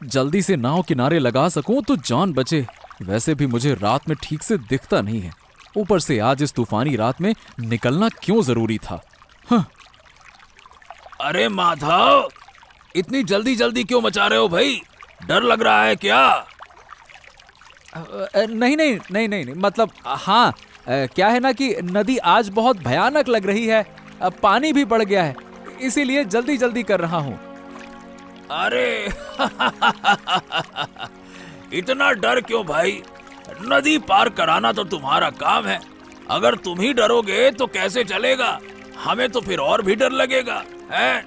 जल्दी से नाव किनारे लगा सकूं तो जान बचे। वैसे भी मुझे रात में ठीक से दिखता नहीं है, ऊपर से आज इस तूफानी रात में निकलना क्यों जरूरी था। हाँ। अरे माधव, इतनी जल्दी जल्दी क्यों मचा रहे हो भाई? डर लग रहा है क्या? नहीं नहीं नहीं नहीं नहीं, मतलब हाँ, क्या है ना कि नदी आज बहुत भयानक लग रही है, पानी भी बढ़ गया है, इसीलिए जल्दी जल्दी कर रहा हूँ। अरे इतना डर क्यों भाई? नदी पार कराना तो तुम्हारा काम है। अगर तुम ही डरोगे तो कैसे चलेगा? हमें तो फिर और भी डर लगेगा है?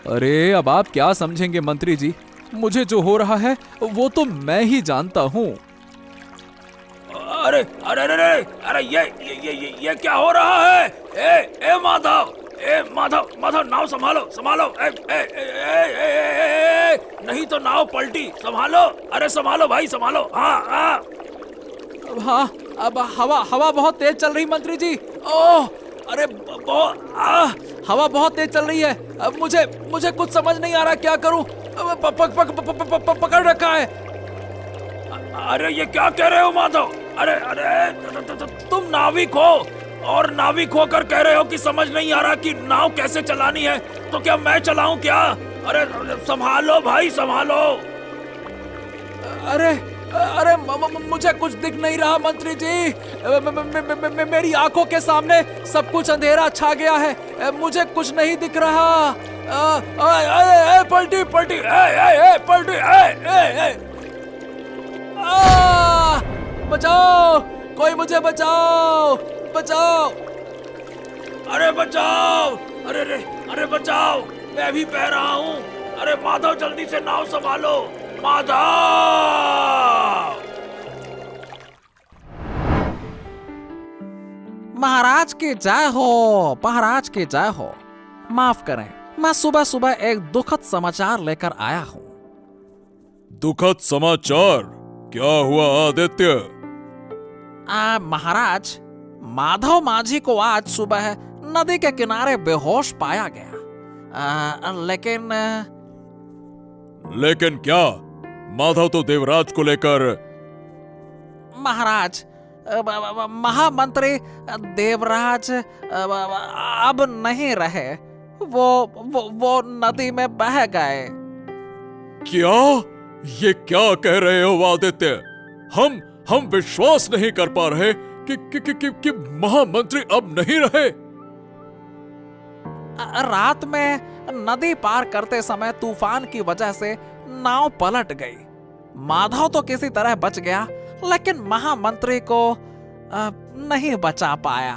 अरे अब आप क्या समझेंगे मंत्री जी, मुझे जो हो रहा है वो तो मैं ही जानता हूँ। अरे अरे अरे अरे ये क्या हो रहा है? ए माधव, माधव नाव संभालो संभालो। नहीं तो नाव पलटी, संभालो। अरे संभालो भाई संभालो। हाँ, अब हवा बहुत तेज चल रही मंत्री जी। ओह, अरे हवा बहुत तेज चल रही है। अब मुझे कुछ समझ नहीं आ रहा क्या करूं। पकड़ रखा है। अरे ये क्या कह रहे हो माधव? अरे तुम नाविक हो और नाविक होकर कह रहे हो कि समझ नहीं आ रहा कि नाव कैसे चलानी है। तो क्या मैं चलाऊं क्या? अरे संभालो भाई संभालो। अरे मुझे कुछ दिख नहीं रहा मंत्री जी। मेरी आंखों के सामने सब कुछ अंधेरा छा गया है, मुझे कुछ नहीं दिख रहा। पलटी पलटी पलटी। बचाओ, कोई मुझे बचाओ बचाओ। अरे बचाओ, अरे बचाओ, मैं भी बह रहा हूँ। अरे माधव जल्दी से नाव संभालो, माधव। महाराज की जय हो, महाराज की जय हो। माफ करें, मैं सुबह सुबह एक दुखद समाचार लेकर आया हूँ। दुखद समाचार? क्या हुआ आदित्य? महाराज, माधव माझी को आज सुबह नदी के किनारे बेहोश पाया गया। लेकिन क्या? माधव तो देवराज को लेकर। महाराज, महामंत्री देवराज अब नहीं रहे, वो नदी में बह गए। क्या? ये क्या कह रहे हो आदित्य? हम विश्वास नहीं कर पा रहे कि महामंत्री अब नहीं रहे। रात में नदी पार करते समय तूफान की वजह से नाव पलट गई। माधव तो किसी तरह बच गया, लेकिन महामंत्री को नहीं बचा पाया।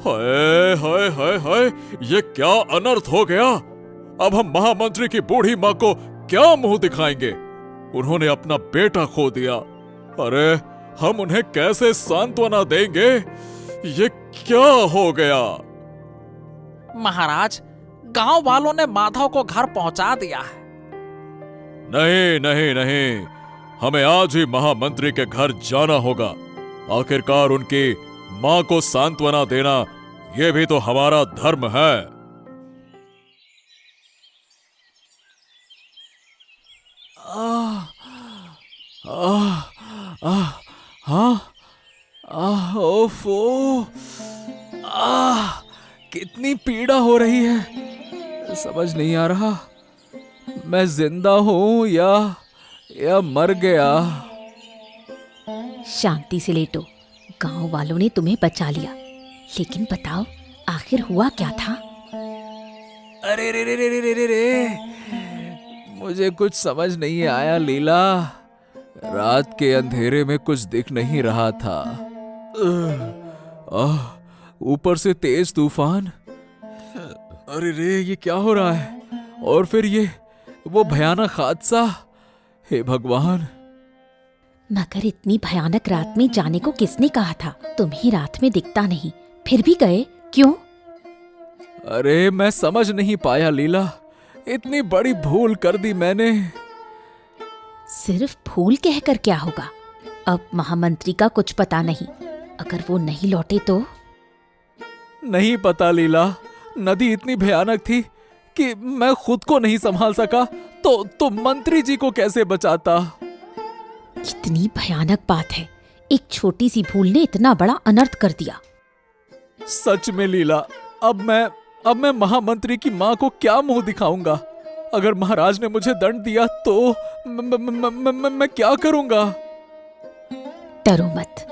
हाय हाय हाय हाय, ये क्या अनर्थ हो गया? अब हम महामंत्री की बूढ़ी माँ को क्या मुंह दिखाएंगे? उन्होंने अपना बेटा खो दिया। अरे हम उन्हें कैसे सांत्वना देंगे? ये क्या हो गया? महाराज, गांव वालों ने माधव को घर पहुंचा दिया है। नहीं नहीं नहीं, हमें आज ही महामंत्री के घर जाना होगा। आखिरकार उनकी मां को सांत्वना देना, यह भी तो हमारा धर्म है। कितनी पीड़ा हो रही है, समझ नहीं आ रहा मैं जिंदा हूं या मर गया। शांति से लेटो, गांव वालों ने तुम्हें बचा लिया, लेकिन बताओ आखिर हुआ क्या था? अरे रे रे रे रे रे रे, मुझे कुछ समझ नहीं आया लीला। रात के अंधेरे में कुछ दिख नहीं रहा था। ऊपर से तेज तूफान। अरे रे, ये क्या हो रहा है? और फिर ये वो भयानक हादसा। हे भगवान। मगर इतनी भयानक रात में जाने को किसने कहा था? तुम ही रात में दिखता नहीं, फिर भी गए क्यों? अरे मैं समझ नहीं पाया लीला, इतनी बड़ी भूल कर दी मैंने। सिर्फ भूल कहकर क्या होगा? अब महामंत्री का कुछ पता नहीं, अगर वो नहीं लौटे तो? नहीं पता लीला, नदी इतनी भयानक थी कि मैं खुद को नहीं संभाल सका, तो तुम मंत्री जी को कैसे बचाता? कितनी भयानक बात है, एक छोटी सी भूल ने इतना बड़ा अनर्थ कर दिया। सच में लीला, अब मैं महामंत्री की माँ को क्या मुंह दिखाऊंगा? अगर महाराज ने मुझे दंड दिया तो मैं क्या करूंगा? डरो मत,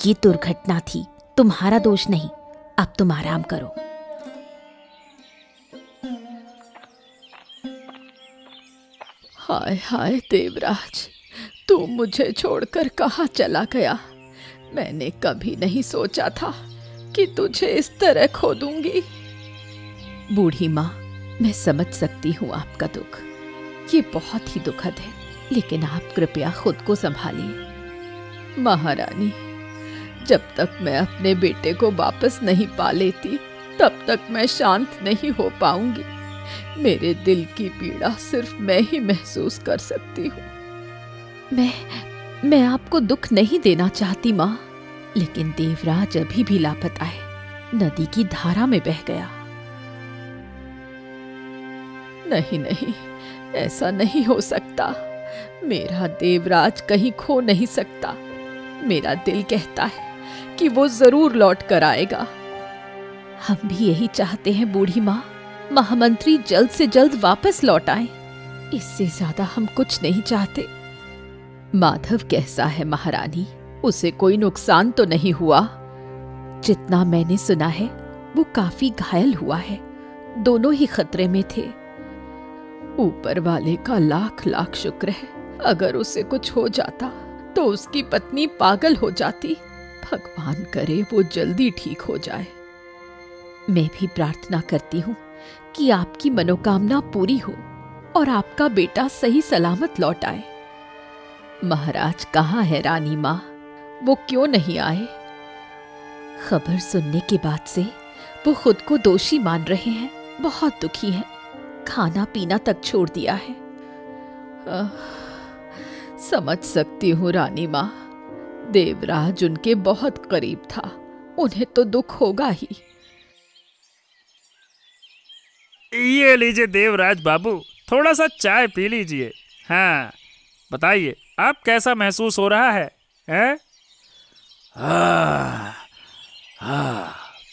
ये दुर्घटना थी, तुम्हारा दोष नहीं। अब तुम आराम करो। हाय हाय देवराज, तू मुझे छोड़कर कहाँ चला गया? मैंने कभी नहीं सोचा था कि तुझे इस तरह खो दूंगी। बूढ़ी माँ, मैं समझ सकती हूँ आपका दुख, ये बहुत ही दुखद है, लेकिन आप कृपया खुद को संभालिए। महारानी, जब तक मैं अपने बेटे को वापस नहीं पा लेती तब तक मैं शांत नहीं हो पाऊंगी। मेरे दिल की पीड़ा सिर्फ मैं ही महसूस कर सकती हूँ। मैं आपको दुख नहीं देना चाहती माँ, लेकिन देवराज अभी भी लापता है, नदी की धारा में बह गया। नहीं नहीं, ऐसा नहीं हो सकता। मेरा देवराज कहीं खो नहीं सकता। मेरा दिल कहता है कि वो जरूर लौट कर आएगा। हम भी यही चाहते हैं बूढ़ी माँ, महामंत्री जल्द से जल्द वापस लौट आए। इससे ज्यादा हम कुछ नहीं चाहते। माधव कैसा है महारानी? उसे कोई नुकसान तो नहीं हुआ? जितना मैंने सुना है वो काफी घायल हुआ है, दोनों ही खतरे में थे। ऊपर वाले का लाख लाख शुक्र है। अगर उसे कुछ हो जाता तो उसकी पत्नी पागल हो जाती। भगवान करे वो जल्दी ठीक हो जाए। मैं भी प्रार्थना करती हूँ कि आपकी मनोकामना पूरी हो और आपका बेटा सही सलामत लौट आए। महाराज कहाँ है रानी माँ? वो क्यों नहीं आए? खबर सुनने के बाद से वो खुद को दोषी मान रहे हैं, बहुत दुखी हैं, खाना पीना तक छोड़ दिया है। समझ सकती हूँ रानी माँ। देवराज उनके बहुत करीब था, उन्हें तो दुख होगा ही। ये लीजिए देवराज बाबू, थोड़ा सा चाय पी लीजिए। हाँ बताइए, आप कैसा महसूस हो रहा है, हैं?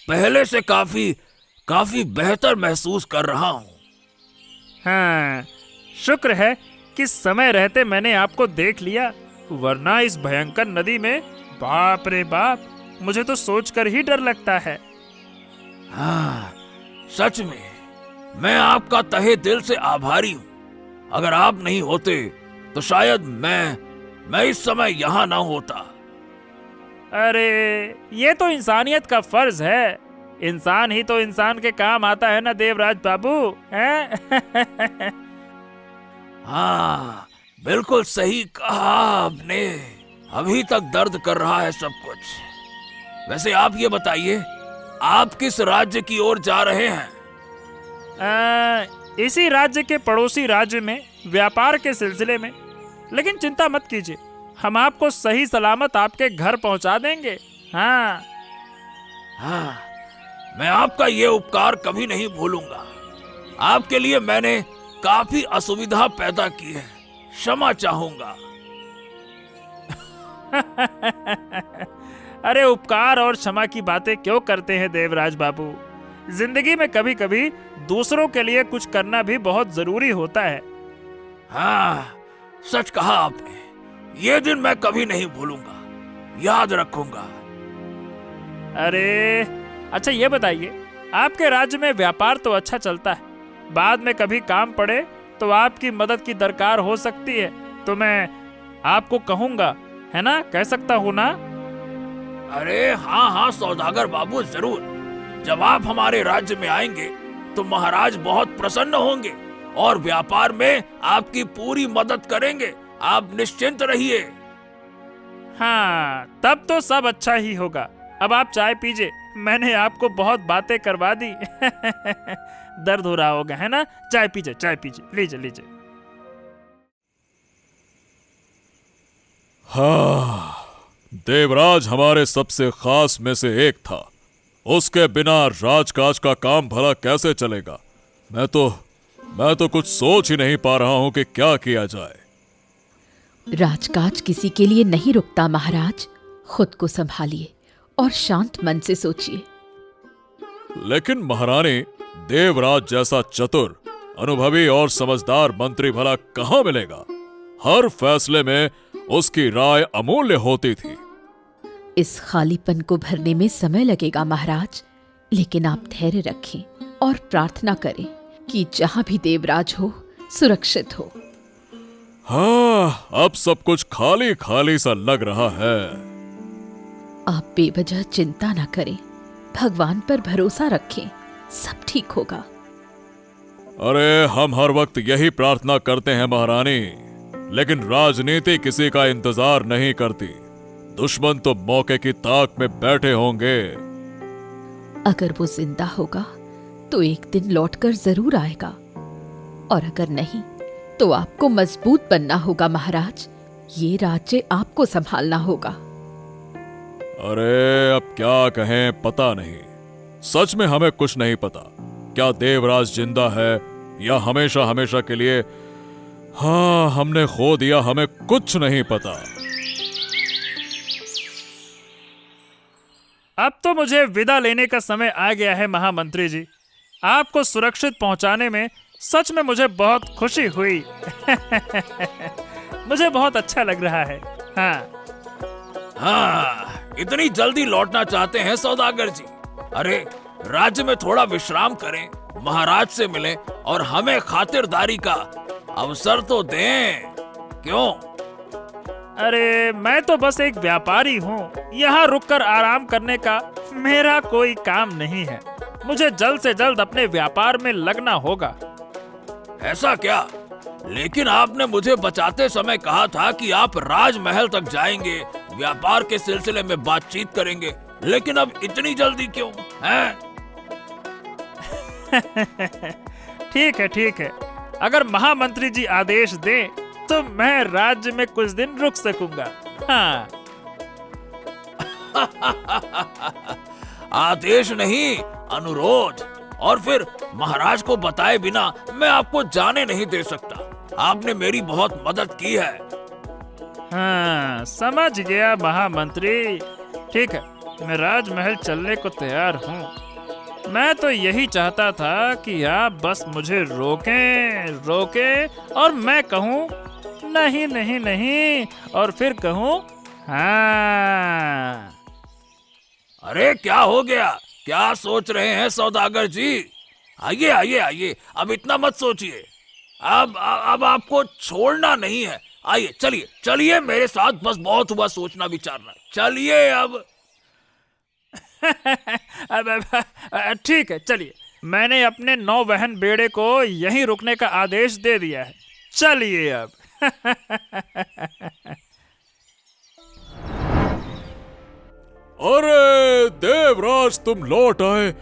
पहले से काफी बेहतर महसूस कर रहा हूँ। हाँ, शुक्र है कि समय रहते मैंने आपको देख लिया, वरना इस भयंकर नदी में बाप रे बाप, मुझे तो सोचकर ही डर लगता है। हाँ, सच में मैं आपका तहे दिल से आभारी हूँ। अगर आप नहीं होते तो शायद मैं इस समय यहाँ ना होता। अरे ये तो इंसानियत का फर्ज है। इंसान ही तो इंसान के काम आता है ना देवराज बाबू, हैं? हाँ, बिल्कुल सही कहा आपने। अभी तक दर्द कर रहा है सब कुछ। वैसे आप ये बताइए, आप किस राज्य की ओर जा रहे हैं? इसी राज्य के पड़ोसी राज्य में व्यापार के सिलसिले में। लेकिन चिंता मत कीजिए, हम आपको सही सलामत आपके घर पहुंचा देंगे। हाँ हाँ, मैं आपका ये उपकार कभी नहीं भूलूंगा। आपके लिए मैंने काफी असुविधा पैदा की है, क्षमा चाहूंगा। अरे उपकार और क्षमा की बातें क्यों करते हैं देवराज बाबू? जिंदगी में कभी कभी दूसरों के लिए कुछ करना भी बहुत जरूरी होता है। हाँ, सच कहा आपने। ये दिन मैं कभी नहीं भूलूंगा, याद रखूंगा। अरे अच्छा ये बताइए, आपके राज्य में व्यापार तो अच्छा चलता है, बाद में कभी काम पड़े तो आपकी मदद की दरकार हो सकती है, तो मैं आपको कहूंगा, है ना? कह सकता हूँ ना? अरे हाँ हाँ सौदागर बाबू, जरूर। जब आप हमारे राज्य में आएंगे तो महाराज बहुत प्रसन्न होंगे और व्यापार में आपकी पूरी मदद करेंगे। आप निश्चिंत रहिए। हाँ, तब तो सब अच्छा ही होगा। अब आप चाय पीजिए, मैंने आपको बहुत बातें करवा दी। दर्द हो रहा होगा, है ना? चाय पीजिए, चाय पीजिए, लीजिए लीजिए। हाँ, देवराज हमारे सबसे खास में से एक था। उसके बिना राजकाज का काम भला कैसे चलेगा? मैं तो मैं तो कुछ सोच ही नहीं पा रहा हूं कि क्या किया जाए। राजकाज किसी के लिए नहीं रुकता महाराज। खुद को संभालिए और शांत मन से सोचिए। लेकिन महारानी, देवराज जैसा चतुर, अनुभवी और समझदार मंत्री भला कहां मिलेगा? हर फैसले में उसकी राय अमूल्य होती थी। इस खालीपन को भरने में समय लगेगा महाराज, लेकिन आप धैर्य रखें और प्रार्थना करें कि जहां भी देवराज हो सुरक्षित हो। हाँ, अब सब कुछ खाली खाली सा लग रहा है। आप बेवजह चिंता न करें, भगवान पर भरोसा रखें, सब ठीक होगा। अरे हम हर वक्त यही प्रार्थना करते हैं महारानी, लेकिन राजनीति किसी का इंतजार नहीं करती। दुश्मन तो मौके की ताक में बैठे होंगे। अगर वो जिंदा होगा तो एक दिन लौटकर जरूर आएगा, और अगर नहीं तो आपको मजबूत बनना होगा महाराज। ये राज्य आपको संभालना होगा। अरे अब क्या कहें पता नहीं। सच में हमें कुछ नहीं पता। क्या देवराज जिंदा है या हमेशा हमेशा के लिए? हाँ, हमने खो दिया, हमें कुछ नहीं पता। अब तो मुझे विदा लेने का समय आ गया है महामंत्री जी। आपको सुरक्षित पहुंचाने में सच में मुझे बहुत खुशी हुई। मुझे बहुत अच्छा लग रहा है। हाँ, इतनी जल्दी लौटना चाहते हैं सौदागर जी? अरे राज्य में थोड़ा विश्राम करें, महाराज से मिलें और हमें खातिरदारी का अवसर तो दें। क्यों? अरे मैं तो बस एक व्यापारी हूँ, यहाँ रुककर आराम करने का मेरा कोई काम नहीं है। मुझे जल्द से जल्द अपने व्यापार में लगना होगा। ऐसा क्या? लेकिन आपने मुझे बचाते समय कहा था कि आप राजमहल तक जाएंगे, व्यापार के सिलसिले में बातचीत करेंगे, लेकिन अब इतनी जल्दी क्यों हैं? ठीक है। अगर महामंत्री जी आदेश दें तो मैं राज्य में कुछ दिन रुक सकूंगा। हाँ। आदेश नहीं, अनुरोध। और फिर महाराज को बताए बिना मैं आपको जाने नहीं दे सकता। आपने मेरी बहुत मदद की है। हाँ, समझ गया महामंत्री। ठीक है, मैं राजमहल चलने को तैयार हूँ। मैं तो यही चाहता था कि आप बस मुझे रोकें और मैं कहूँ नहीं और फिर कहूँ हाँ। अरे क्या हो गया? क्या सोच रहे हैं सौदागर जी? आइए, अब इतना मत सोचिए। अब आपको छोड़ना नहीं है। आइए, चलिए मेरे साथ। बस बहुत हुआ सोचना विचारना। चलिए अब। ठीक है, चलिए। मैंने अपने नौवहन बेड़े को यहीं रुकने का आदेश दे दिया है। चलिए अब। अरे देवराज, तुम लौट आए।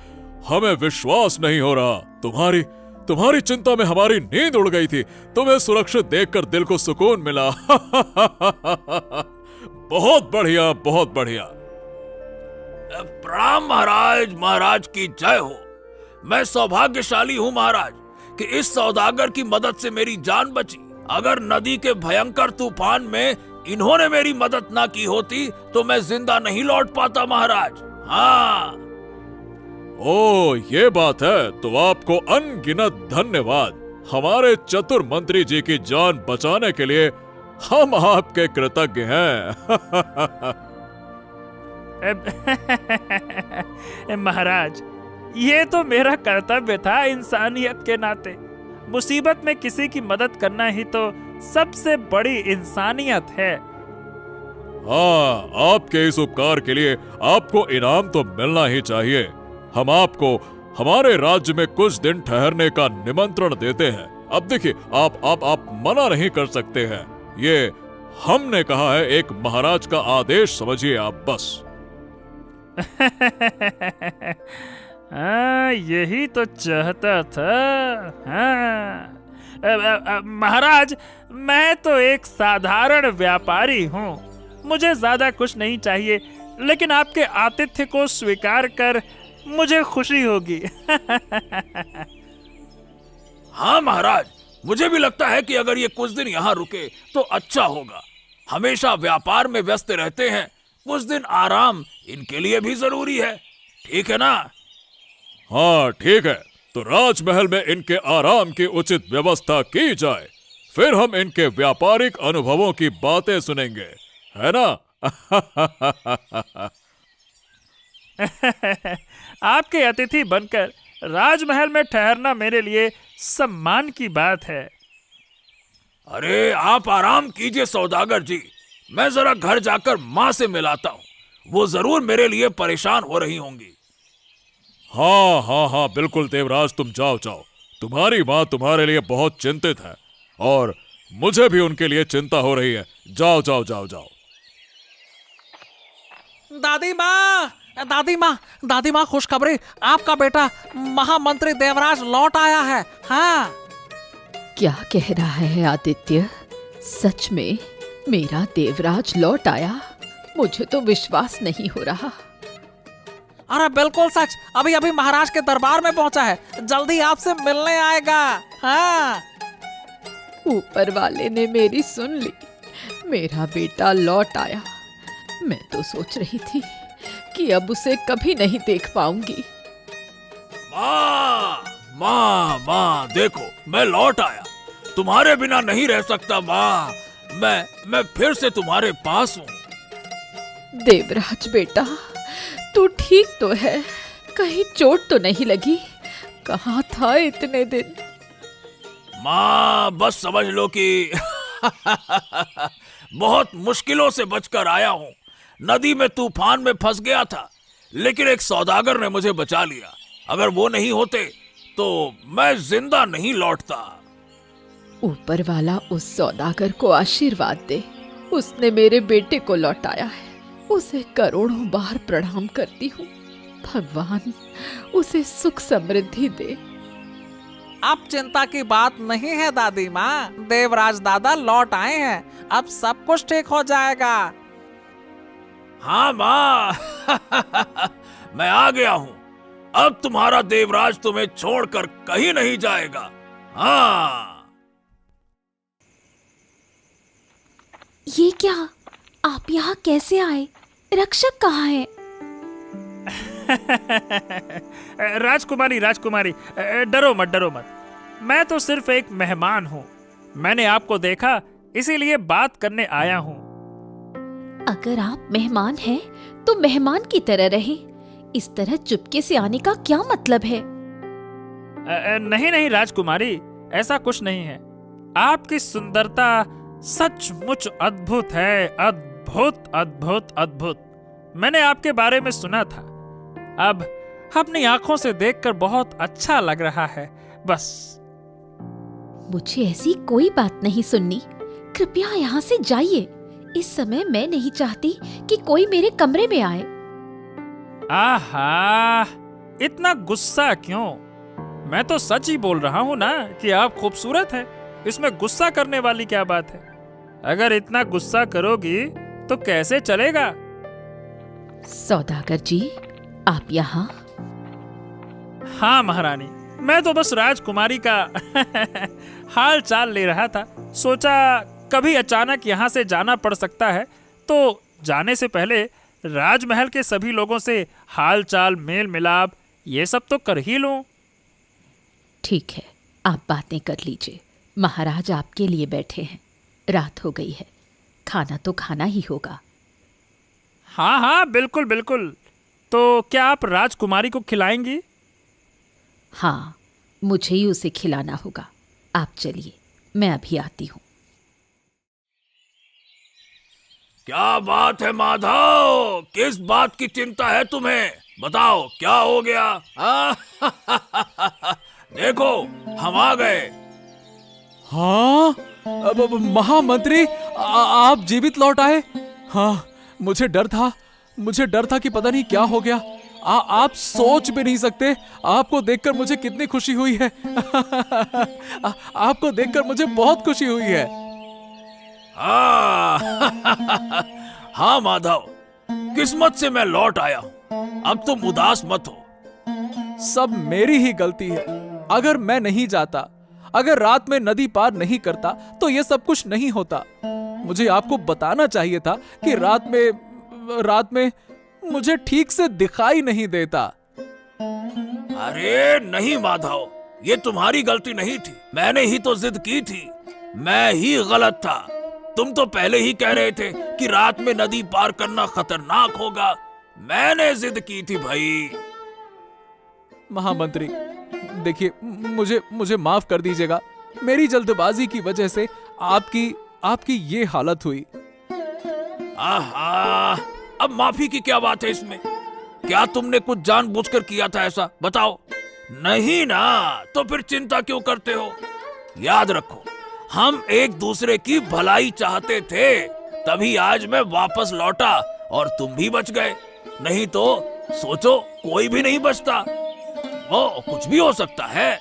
हमें विश्वास नहीं हो रहा। तुम्हारी चिंता में हमारी नींद उड़ गई थी। तुम्हें सुरक्षित देखकर दिल को सुकून मिला। बहुत बढ़िया। प्रणाम महाराज। महाराज की जय हो। मैं सौभाग्यशाली हूँ महाराज कि इस सौदागर की मदद से मेरी जान बची। अगर नदी के भयंकर तूफान में इन्होंने मेरी मदद ना की होती तो मैं जिंदा नहीं लौट पाता महाराज। हाँ। ओ, ये बात है तो आपको अनगिनत धन्यवाद। हमारे चतुर मंत्री जी की जान बचाने के लिए हम आपके कृतज्ञ हैं। महाराज, ये तो मेरा कर्तव्य था इंसानियत के नाते। मुसीबत में किसी की मदद करना ही तो सबसे बड़ी इंसानियत है। हाँ, आपके इस उपकार के लिए आपको इनाम तो मिलना ही चाहिए। हम आपको हमारे राज्य में कुछ दिन ठहरने का निमंत्रण देते हैं। अब देखिए, आप मना नहीं कर सकते हैं। ये हमने कहा है, एक महाराज का आदेश समझिए आप बस। हाँ, यही तो चाहता था। हाँ। महाराज, मैं तो एक साधारण व्यापारी हूँ। मुझे ज्यादा कुछ नहीं चाहिए, लेकिन आपके आतिथ्य को स्वीकार कर मुझे खुशी होगी। हाँ महाराज, मुझे भी लगता है कि अगर ये कुछ दिन यहाँ रुके तो अच्छा होगा। हमेशा व्यापार में व्यस्त रहते हैं, कुछ दिन आराम इनके लिए भी जरूरी है। ठीक है ना? हाँ ठीक है, तो राजमहल में इनके आराम की उचित व्यवस्था की जाए, फिर हम इनके व्यापारिक अनुभवों की बातें सुनेंगे, है ना? आपके अतिथि बनकर राजमहल में ठहरना मेरे लिए सम्मान की बात है। अरे आप आराम कीजिए सौदागर जी, मैं जरा घर जाकर माँ से मिलाता हूँ, वो जरूर मेरे लिए परेशान हो रही होंगी। हाँ हाँ हाँ बिल्कुल देवराज, तुम जाओ जाओ, तुम्हारी माँ तुम्हारे लिए बहुत चिंतित है और मुझे भी उनके लिए चिंता हो रही है। जाओ जाओ जाओ जाओ। दादी माँ, दादी माँ, दादी माँ, खुशखबरी, आपका बेटा महामंत्री देवराज लौट आया है। हाँ। क्या कह रहा है आदित्य? सच में मेरा देवराज लौट आया? मुझे तो विश्वास नहीं हो रहा। अरे बिल्कुल सच, अभी अभी महाराज के दरबार में पहुंचा है, जल्दी आपसे मिलने आएगा। हाँ। ऊपर वाले ने मेरी सुन ली, मेरा बेटा लौट आया। मैं तो सोच रही थी कि अब उसे कभी नहीं देख पाऊंगी। माँ माँ माँ, देखो मैं लौट आया, तुम्हारे बिना नहीं रह सकता माँ, मैं फिर से तुम्हारे पास हूँ। देवराज बेटा, तू ठीक तो है? कहीं चोट तो नहीं लगी? कहाँ था इतने दिन? माँ बस समझ लो कि बहुत मुश्किलों से बचकर आया हूँ। नदी में तूफान में फंस गया था, लेकिन एक सौदागर ने मुझे बचा लिया। अगर वो नहीं होते तो मैं जिंदा नहीं लौटता। ऊपर वाला उस सौदागर को आशीर्वाद दे, उसने मेरे बेटे को लौटाया है। उसे करोड़ों बार प्रणाम करती हूँ। भगवान उसे सुख समृद्धि दे। अब चिंता की बात नहीं है दादी माँ, देवराज दादा लौट आए हैं, अब सब कुछ ठीक हो जाएगा। हाँ माँ मैं आ गया हूँ, अब तुम्हारा देवराज तुम्हें छोड़कर कहीं नहीं जाएगा। हाँ। ये क्या, आप यहाँ कैसे आए? रक्षक कहाँ है? राजकुमारी राजकुमारी, डरो मत डरो मत, मैं तो सिर्फ एक मेहमान हूँ। मैंने आपको देखा इसीलिए बात करने आया हूँ। अगर आप मेहमान हैं तो मेहमान की तरह रहें। इस तरह चुपके से आने का क्या मतलब है? नहीं नहीं राजकुमारी, ऐसा कुछ नहीं है। आपकी सुंदरता सचमुच अद्भुत है, अद्भुत अद्भुत अद्भुत। मैंने आपके बारे में सुना था, अब अपनी आंखों से देखकर बहुत अच्छा लग रहा है। बस मुझे ऐसी कोई बात नहीं सुननी, कृपया यहाँ से जाइए। इस समय मैं नहीं चाहती कि कोई मेरे कमरे में आए। आहा, इतना गुस्सा क्यों? मैं तो सच ही बोल रहा हूँ ना कि आप खूबसूरत हैं। इसमें गुस्सा करने वाली क्या बात है? अगर इतना गुस्सा करोगी तो कैसे चलेगा? सौदागर जी, आप यहाँ? हाँ महारानी, मैं तो बस राजकुमारी का हाल चाल ले रहा था। सोचा कभी अचानक यहाँ से जाना पड़ सकता है, तो जाने से पहले राजमहल के सभी लोगों से हाल चाल मेल मिलाप ये सब तो कर ही लूं। ठीक है, आप बातें कर लीजिए। महाराज आपके लिए बैठे हैं। रात हो गई है, खाना तो खाना ही होगा। हाँ हाँ बिल्कुल बिल्कुल। तो क्या आप राजकुमारी को खिलाएंगी? हाँ, मुझे ही उसे खिलाना होगा। आप चलिए, मैं अभी आती हूँ। क्या बात है माधव, किस बात की चिंता है तुम्हें? बताओ क्या हो गया? देखो हम आ गए। हाँ, अब महामंत्री, आप जीवित लौट आए। हाँ, मुझे डर था कि पता नहीं क्या हो गया। आप सोच भी नहीं सकते, आपको देखकर मुझे कितनी खुशी हुई है। आपको देखकर मुझे बहुत खुशी हुई है। हाँ माधव, किस्मत से मैं लौट आया हूँ, अब तुम उदास मत हो। सब मेरी ही गलती है। अगर मैं नहीं जाता, अगर रात में नदी पार नहीं करता तो ये सब कुछ नहीं होता। मुझे आपको बताना चाहिए था कि रात में मुझे ठीक से दिखाई नहीं देता। अरे नहीं माधव, ये तुम्हारी गलती नहीं थी, मैंने ही तो जिद की थी, मैं ही गलत था। तुम तो पहले ही कह रहे थे कि रात में नदी पार करना खतरनाक होगा, मैंने जिद की थी भाई। महामंत्री देखिए, मुझे माफ कर दीजिएगा। मेरी जल्दबाजी की वजह से आपकी ये हालत हुई। आहा, अब माफी की क्या बात है इसमें? क्या तुमने कुछ जानबूझकर किया था ऐसा? बताओ। नहीं ना, तो फिर चिंता क्यों करते हो? याद रखो, हम एक दूसरे की भलाई चाहते थे, तभी आज मैं वापस लौटा और तुम भी बच गए। नहीं तो सोचो, कोई भी नहीं बचता। वो कुछ भी हो सकता है।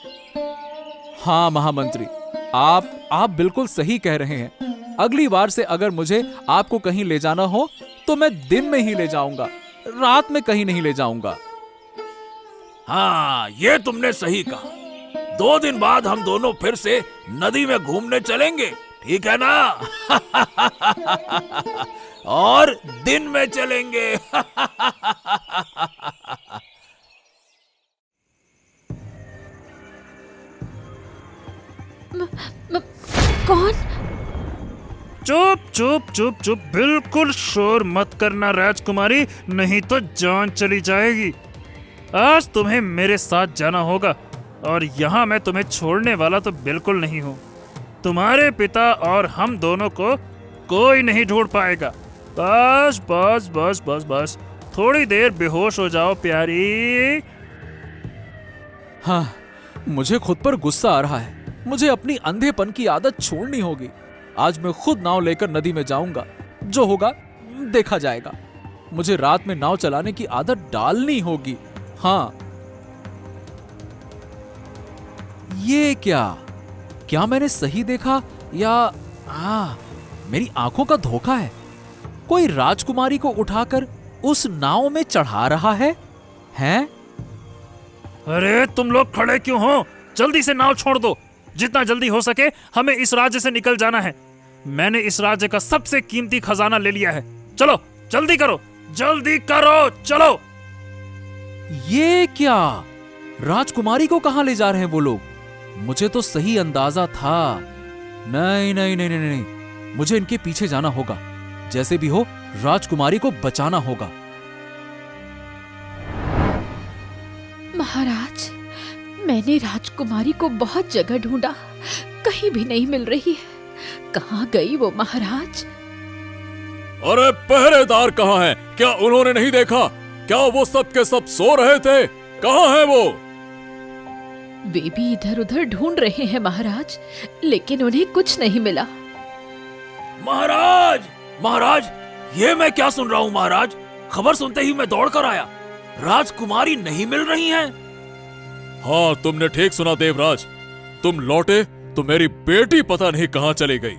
हाँ महामंत्री, आप बिल्कुल सही कह रहे हैं। अगली बार से अगर मुझे आपको कहीं ले जाना हो तो मैं दिन में ही ले जाऊंगा, रात में कहीं नहीं ले जाऊंगा। हाँ, ये तुमने सही कहा। 2 दिन बाद हम दोनों फिर से नदी में घूमने चलेंगे, ठीक है ना? और दिन में चलेंगे। कौन? चुप चुप चुप चुप, बिल्कुल शोर मत करना राजकुमारी, नहीं तो जान चली जाएगी। आज तुम्हें मेरे साथ जाना होगा और यहाँ मैं तुम्हें छोड़ने वाला तो बिल्कुल नहीं हूँ। तुम्हारे पिता और हम दोनों को कोई नहीं ढूंढ पाएगा। बस बस बस बस बस, थोड़ी देर बेहोश हो जाओ प्यारी। हाँ, मुझे खुद पर गुस्सा आ रहा है। मुझे अपनी अंधेपन की आदत छोड़नी होगी। आज मैं खुद नाव लेकर नदी में जाऊंगा, जो होगा देखा जाएगा। मुझे रात में नाव चलाने की आदत डालनी होगी। हाँ, ये क्या मैंने सही देखा या मेरी आंखों का धोखा है? कोई राजकुमारी को उठाकर उस नाव में चढ़ा रहा है? हैं? अरे तुम लोग खड़े क्यों हो? जल्दी से नाव छोड़ दो। जितना जल्दी हो सके हमें इस राज्य से निकल जाना है। मैंने इस राज्य का सबसे कीमती खजाना ले लिया है। चलो जल्दी करो, जल्दी करो, चलो। ये क्या? राजकुमारी को कहां ले जा रहे हैं वो लोग? मुझे तो सही अंदाजा था। नहीं नहीं नहीं नहीं नहीं, मुझे इनके पीछे जाना होगा। जैसे भी हो राजकुमारी को बचाना होगा। महाराज, मैंने राजकुमारी को बहुत जगह ढूंढा, कहीं भी नहीं मिल रही है। कहाँ गई वो महाराज? अरे पहरेदार कहाँ हैं? क्या उन्होंने नहीं देखा? क्या वो सब के सब सो रहे थे? कहाँ हैं वो? वे भी इधर उधर ढूंढ रहे हैं महाराज, लेकिन उन्हें कुछ नहीं मिला। महाराज, महाराज, ये मैं क्या सुन रहा हूँ महाराज? खबर सुनते ही मैं दौड़ कर आया। राजकुमारी नहीं मिल रही हैं। हाँ, तुमने ठीक सुना देवराज। तुम लौटे तो मेरी बेटी पता नहीं कहाँ चली गई।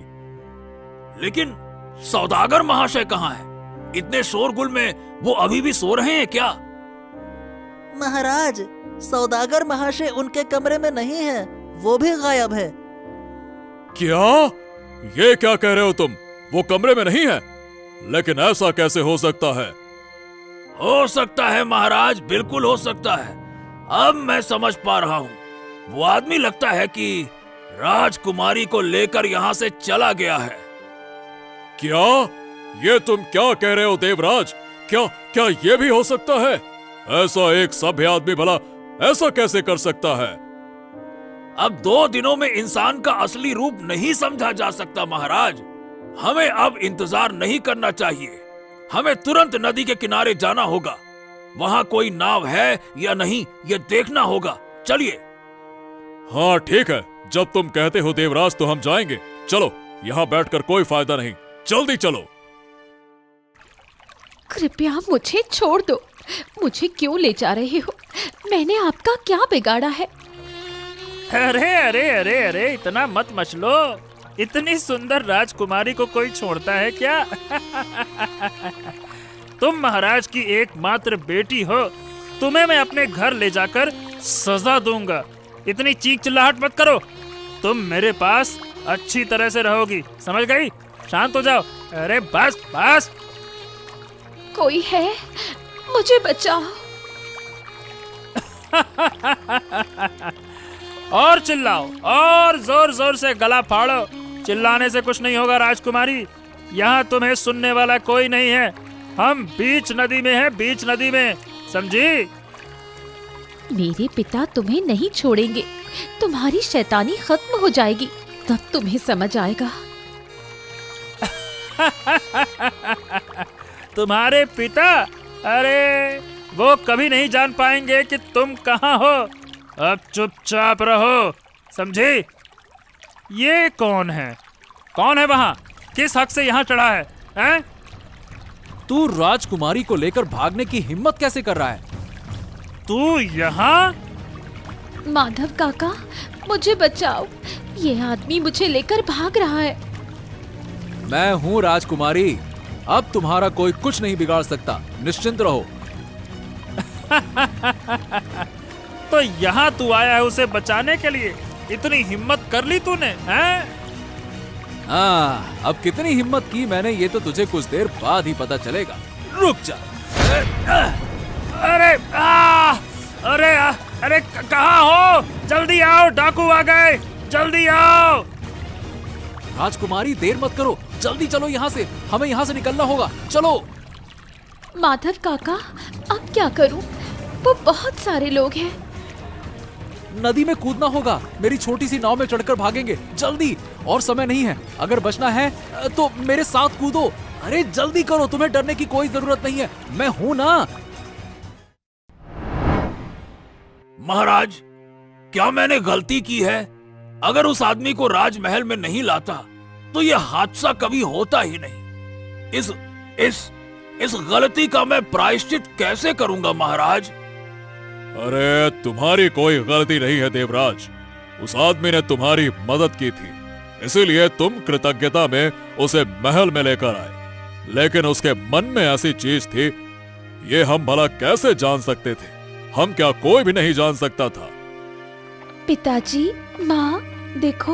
लेकिन सौदागर महाशय कहाँ हैं? इतने शोरगुल में वो अभी भी सो रहे हैं क्या? महाराज, सौदागर महाशय उनके कमरे में नहीं है, वो भी गायब है। क्या? ये क्या कह रहे हो तुम? वो कमरे में नहीं है? लेकिन ऐसा कैसे हो सकता है? हो सकता है महाराज, बिल्कुल हो सकता है। अब मैं समझ पा रहा हूँ। वो आदमी लगता है कि राजकुमारी को लेकर यहाँ से चला गया है। क्या? ये तुम क्या कह रहे हो देवराज? क्या ये भी हो सकता है? ऐसा एक सभ्य आदमी भला ऐसा कैसे कर सकता है? अब 2 दिनों में इंसान का असली रूप नहीं समझा जा सकता महाराज। हमें अब इंतजार नहीं करना चाहिए। हमें तुरंत नदी के किनारे जाना होगा। वहाँ कोई नाव है या नहीं, ये देखना होगा। चलिए। हाँ ठीक है, जब तुम कहते हो देवराज तो हम जाएंगे। चलो, यहाँ बैठकर कोई फायदा नहीं, जल्दी चलो। कृपया मुझे छोड़ दो। मुझे क्यों ले जा रहे हो? मैंने आपका क्या बिगाड़ा है? अरे अरे अरे अरे, इतना मत मचलो। इतनी सुंदर राजकुमारी को कोई छोड़ता है क्या? तुम महाराज की एकमात्र बेटी हो। तुम्हें मैं अपने घर ले जाकर सजा दूंगा। इतनी चीख चिल्लाहट मत करो। तुम मेरे पास अच्छी तरह से रहोगी, समझ गई? शांत हो जाओ। अरे बस बस। कोई है, मुझे बचाओ। और चिल्लाओ, और जोर जोर से गला फाड़ो। चिल्लाने से कुछ नहीं होगा राजकुमारी, यहाँ तुम्हें सुनने वाला कोई नहीं है। हम बीच नदी में हैं, बीच नदी में, समझी? मेरे पिता तुम्हें नहीं छोड़ेंगे। तुम्हारी शैतानी खत्म हो जाएगी, तब तुम्हें समझ आएगा। तुम्हारे पिता? अरे वो कभी नहीं जान पाएंगे कि तुम कहाँ हो। अब चुपचाप रहो, समझे? ये कौन है? कौन है वहाँ? किस हक से यहाँ चढ़ा है, हैं? तू राजकुमारी को लेकर भागने की हिम्मत कैसे कर रहा है? तू यहाँ? माधव काका, मुझे बचाओ। ये आदमी मुझे लेकर भाग रहा है। मैं हूँ राजकुमारी, अब तुम्हारा कोई कुछ नहीं बिगाड़ सकता, निश्चिंत रहो। तो यहाँ तू आया है उसे बचाने के लिए? इतनी हिम्मत कर ली तूने, हैं? हाँ, अब कितनी हिम्मत की मैंने ये तो तुझे कुछ देर बाद ही पता चलेगा। रुक जा। अरे अरे कहाँ हो? जल्दी आओ, डाकू आ गए, जल्दी आओ। राजकुमारी देर मत करो, जल्दी चलो यहाँ से, हमें यहाँ से निकलना होगा, चलो। माधव काका, अब क्या करूं? वो बहुत सारे लोग हैं। नदी में कूदना होगा, मेरी छोटी सी नाव में चढ़कर भागेंगे, जल्दी, और समय नहीं है। अगर बचना है तो मेरे साथ कूदो। अरे जल्दी करो, तुम्हें डरने की कोई जरूरत नहीं है, मैं हूं ना। महाराज, क्या मैंने गलती की है? अगर उस आदमी को राजमहल में नहीं लाता तो यह हादसा कभी होता ही नहीं। इस गलती का मैं प्रायश्चित कैसे करूंगा महाराज? अरे तुम्हारी कोई गलती नहीं है देवराज, उस आदमी ने तुम्हारी मदद की थी, इसीलिए तुम कृतज्ञता में उसे महल में लेकर आए। लेकिन उसके मन में ऐसी चीज थी, ये हम भला कैसे जान सकते थे? हम क्या कोई भी नहीं जान सकता था। पिताजी, माँ, देखो,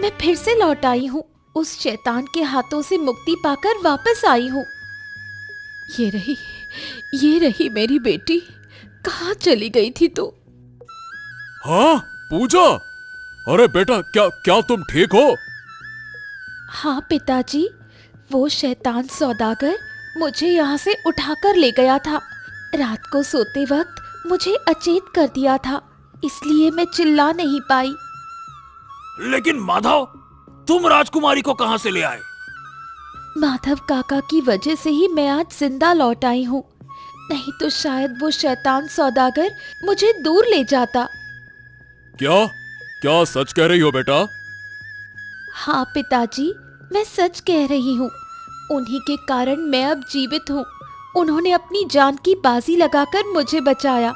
मैं फिर से लौट आई हूँ। उस शैतान के हाथों से मुक्ति पाकर वापस आई हूँ। ये रही मेरी बेटी। कहाँ चली गई थी तू? हाँ पूजा, अरे बेटा, क्या तुम ठीक हो? हाँ पिताजी, वो शैतान सौदागर मुझे यहाँ से उठाकर ले गया था। रात को सोते वक्त मुझे अचेत कर दिया था, इसलिए मैं चिल्ला नहीं पाई। लेकिन माधव, तुम राजकुमारी को कहाँ से ले आए? माधव काका की वजह से ही मैं आज जिंदा लौट आई हूँ, नहीं तो शायद वो शैतान सौदागर मुझे दूर ले जाता। क्या सच कह रही हो बेटा? हाँ पिताजी, मैं सच कह रही हूँ। उन्हीं के कारण मैं अब जीवित हूँ। उन्होंने अपनी जान की बाजी लगाकर मुझे बचाया।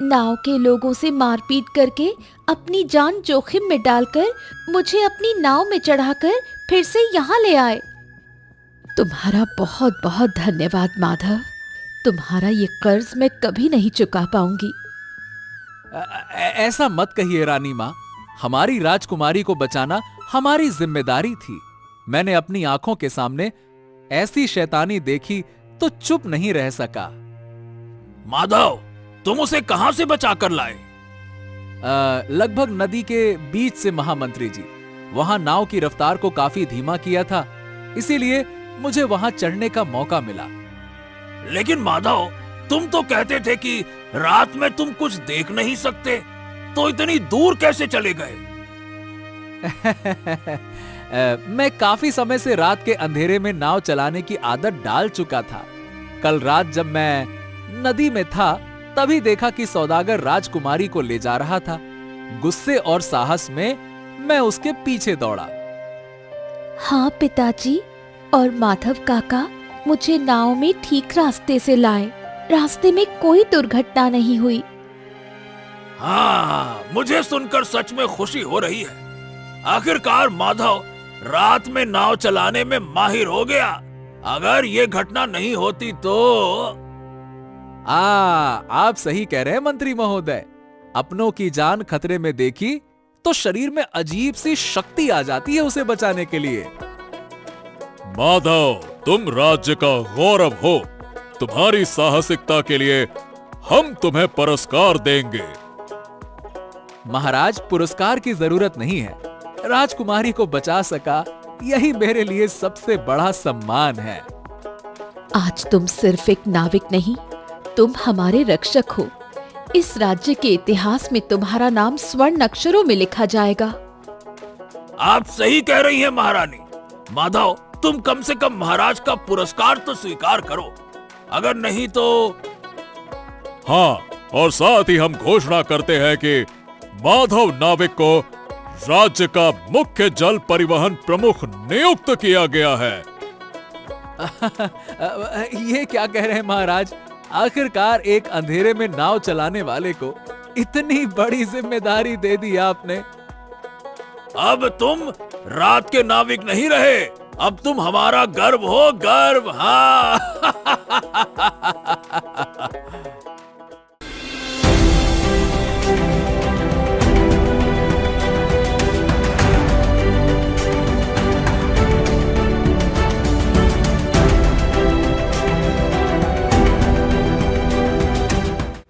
नाव के लोगों से मारपीट करके अपनी जान जोखिम में डालकर मुझे अपनी नाव में चढ़ाकर फिर से यहाँ ले आए। तुम्हारा बहुत बहुत धन्यवाद माधव। तुम्हारा ये कर्ज मैं कभी नहीं चुका पाऊंगी। ऐसा मत कहिए रानी माँ, हमारी राजकुमारी को बचाना हमारी जिम्मेदारी थी। मैंने अपनी आंखों के सामने ऐसी शैतानी देखी तो चुप नहीं रह सका। माधव, तुम उसे कहां से बचा कर लाए? लगभग नदी के बीच से महामंत्री जी। वहां नाव की रफ्तार को काफी धीमा किया था, इसीलिए मुझे वहां चढ़ने का मौका मिला। लेकिन माधव, तुम तो कहते थे कि रात में तुम कुछ देख नहीं सकते, तो इतनी दूर कैसे चले गए? मैं काफी समय से रात के अंधेरे में नाव चलाने की आदत डाल चुका था। कल रात जब मैं नदी में था, तभी देखा कि सौदागर राजकुमारी को ले जा रहा था। गुस्से और साहस में मैं उसके पीछे दौड़ा। हाँ पिताजी, और माधव काका मुझे नाव में ठीक रास्ते से लाए। रास्ते में कोई दुर्घटना नहीं हुई। हाँ, मुझे सुनकर सच में खुशी हो रही है। आखिरकार माधव रात में नाव चलाने में माहिर हो गया। अगर ये घटना नहीं होती तो... आप सही कह रहे हैं मंत्री महोदय। अपनों की जान खतरे में देखी तो शरीर में अजीब सी शक्ति आ जाती है उसे बचाने के लिए। माधव, तुम राज्य का गौरव हो। तुम्हारी साहसिकता के लिए हम तुम्हें पुरस्कार देंगे। महाराज, पुरस्कार की जरूरत नहीं है। राजकुमारी को बचा सका, यही मेरे लिए सबसे बड़ा सम्मान है। आज तुम सिर्फ एक नाविक नहीं, तुम हमारे रक्षक हो। इस राज्य के इतिहास में तुम्हारा नाम स्वर्ण अक्षरों में लिखा जाएगा। आप सही कह रही हैं महारानी। माधव, तुम कम से कम महाराज का पुरस्कार तो स्वीकार करो, अगर नहीं तो। हाँ, और साथ ही हम घोषणा करते हैं कि माधव नाविक को राज्य का मुख्य जल परिवहन प्रमुख नियुक्त किया गया है। ये क्या कह रहे हैं महाराज? आखिरकार एक अंधेरे में नाव चलाने वाले को इतनी बड़ी जिम्मेदारी दे दी आपने। अब तुम रात के नाविक नहीं रहे, अब तुम हमारा गर्व हो, गर्व। हाँ